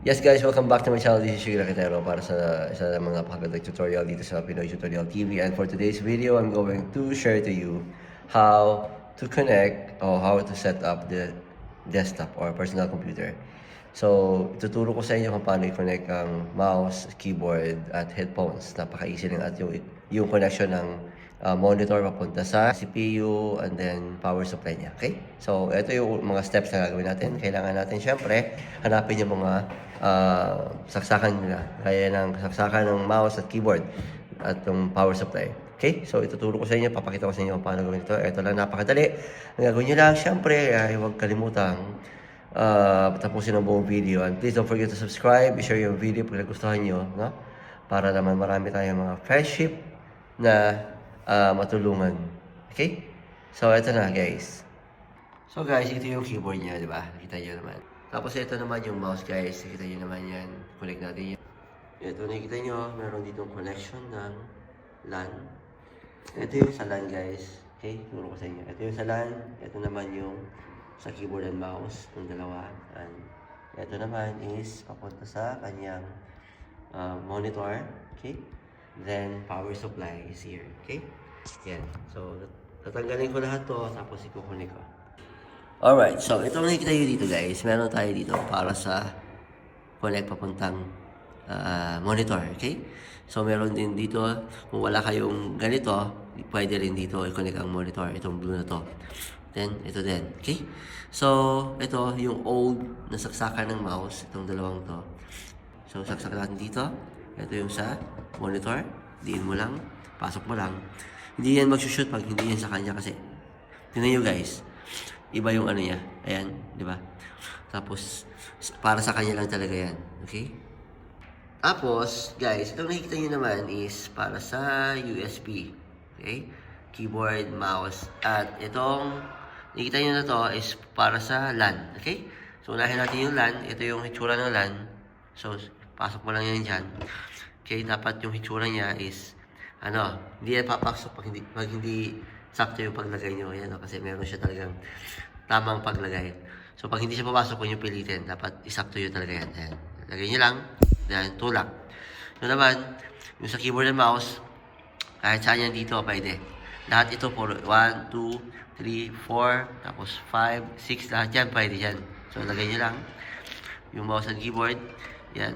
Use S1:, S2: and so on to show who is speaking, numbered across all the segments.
S1: Yes guys, welcome back to my channel. This is Shigla Quintero para sa isa namang napakagandang tutorial dito sa Pinoy Tutorial TV. And for today's video, I'm going to share to you how to connect or how to set up the desktop or personal computer. So, ituturo ko sa inyo kung paano i-connect ang mouse, keyboard, at headphones. Napaka-easy lang at yung connection ng monitor papunta sa CPU and then power supply niya. Okay? So, ito yung mga steps na gagawin natin. Kailangan natin syempre hanapin yung mga saksakan nila. Kaya ng saksakan ng mouse at keyboard at yung power supply. Okay? So, ituturo ko sa inyo, papakita ko sa inyo kung paano gawin ito. Ito lang, napakadali. Ang gagawin nyo lang, syempre, ay huwag kalimutang tapusin ang buong video. And please don't forget to subscribe, i-share yung video pag nagustuhan nyo, no? Para naman marami tayong mga friendship na matulungan. Okay? So, ito na guys. So guys, ito yung keyboard niya, di ba? Nakita nyo naman. Tapos ito naman yung mouse guys. Nakita nyo naman yan. Connect natin yan. Ito nakikita nyo, meron ditong connection ng LAN. Ito yung sa LAN guys. Okay? Turo ko sa inyo. Ito yung sa LAN. Ito naman yung sa keyboard and mouse. Itong dalawa. And ito naman is papunta sa kanyang monitor. Okay? Then, power supply is here. Okay? Yan. So, tatanggalin ko lahat to, tapos ikukunik ko. Alright. So, itong nakikita nyo dito guys, meron tayo dito para sa connect papuntang monitor. Okay? So, meron din dito, kung wala kayong ganito, pwede rin dito i-connect ang monitor. Itong blue na to. Then, ito din. Okay? So, ito yung old na saksakan ng mouse. Itong dalawang to. So, saksak natin dito. Ito yung sa monitor. Diin mo lang. Pasok mo lang. Hindi yan mag-shoot pag hindi yan sa kanya kasi. Tingnan nyo guys. Iba yung ano niya. Ayan. Di ba? Tapos, para sa kanya lang talaga yan. Okay? Tapos, guys, itong nakikita nyo naman is para sa USB. Okay? Keyboard, mouse. At itong nakikita nyo na to is para sa LAN. Okay? So, unahin natin yung LAN. Ito yung hitsura ng LAN. So, pasok mo lang yan dyan. Okay, dapat yung hitsura niya is, hindi yan papasok pag hindi sakto yung paglagay nyo. Yan, kasi meron siya talagang tamang paglagay. So, pag hindi siya papasok, kung yung pilitin, dapat isakto yun talaga yan. Ayan. Lagay nyo lang, then tulak. So naman, yung sa keyboard and mouse, kahit saan yan dito, pwede. Lahat ito, 1, 2, 3, 4, tapos 5, 6, lahat yan, pwede yan. So, lagay nyo lang yung mouse and keyboard. Yan.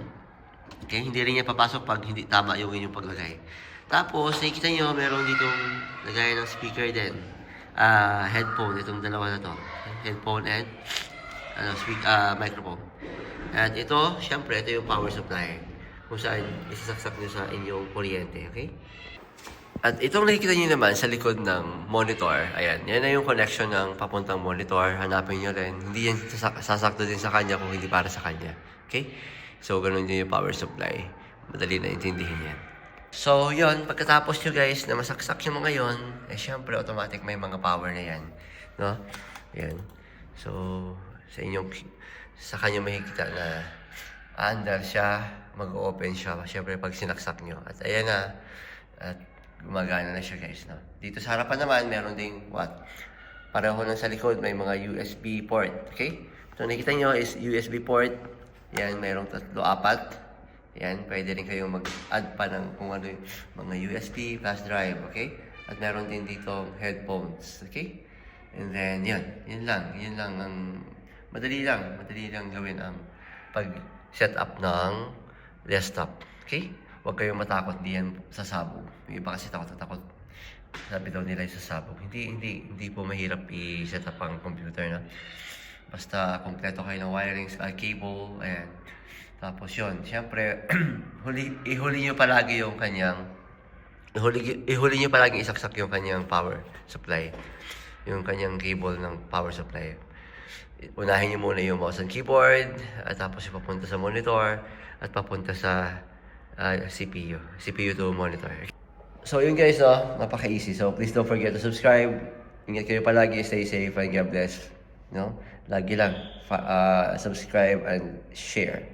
S1: Okay, hindi rin niya papasok pag hindi tama yung inyong paglagay. Tapos, nakikita nyo, meron ditong lagay ng speaker din. Headphone, itong dalawa na to. Headphone and microphone. At ito, syempre, ito yung power supply. Kung saan isasaksak nyo sa inyong kuryente. Okay? At itong nakikita nyo naman sa likod ng monitor, ayan, yan na yung connection ng papuntang monitor. Hanapin nyo rin. Hindi yan sasakto din sa kanya kung hindi para sa kanya. Okay? So, ganun din yung power supply. Madali na intindihin yan. So, yun, pagkatapos nyo guys na masaksak yung mga yun, syempre, automatic may mga power na yan. No? Ayan. So, sa kanya makikita na under siya, mag-open siya. Syempre, pag sinaksak nyo. At ayan na. At gumagana na siya guys. No? Dito sa harapan naman, meron ding pareho lang sa likod, may mga USB port. Okay? So, nakita nyo is USB port. Yan, mayroong 3, 4. Yan, pwede rin kayong mag-add pa ng kung ano yung mga USB, flash drive, okay? At meron din dito headphones, okay? And then, yun lang ang, madali lang gawin ang pag-set up ng desktop, okay? Huwag kayong matakot, di yan sasabog. Yung iba kasi takot. Sabi daw nila yung sasabog. Hindi po mahirap i-set up ang computer, no? Basta kompleto kayo ng wiring, cable, ayan. Tapos yun, siyempre, ihuli nyo palagi yung kanyang, ihuli nyo palagi isaksak yung kanyang power supply. Yung kanyang cable ng power supply. Unahin nyo muna yung mouse and keyboard, at tapos papunta sa monitor, at papunta sa CPU to monitor. So yun guys, napaka-easy. So please don't forget to subscribe. Ingat kayo palagi, stay safe, and God bless. No? Lagi lang, subscribe and share.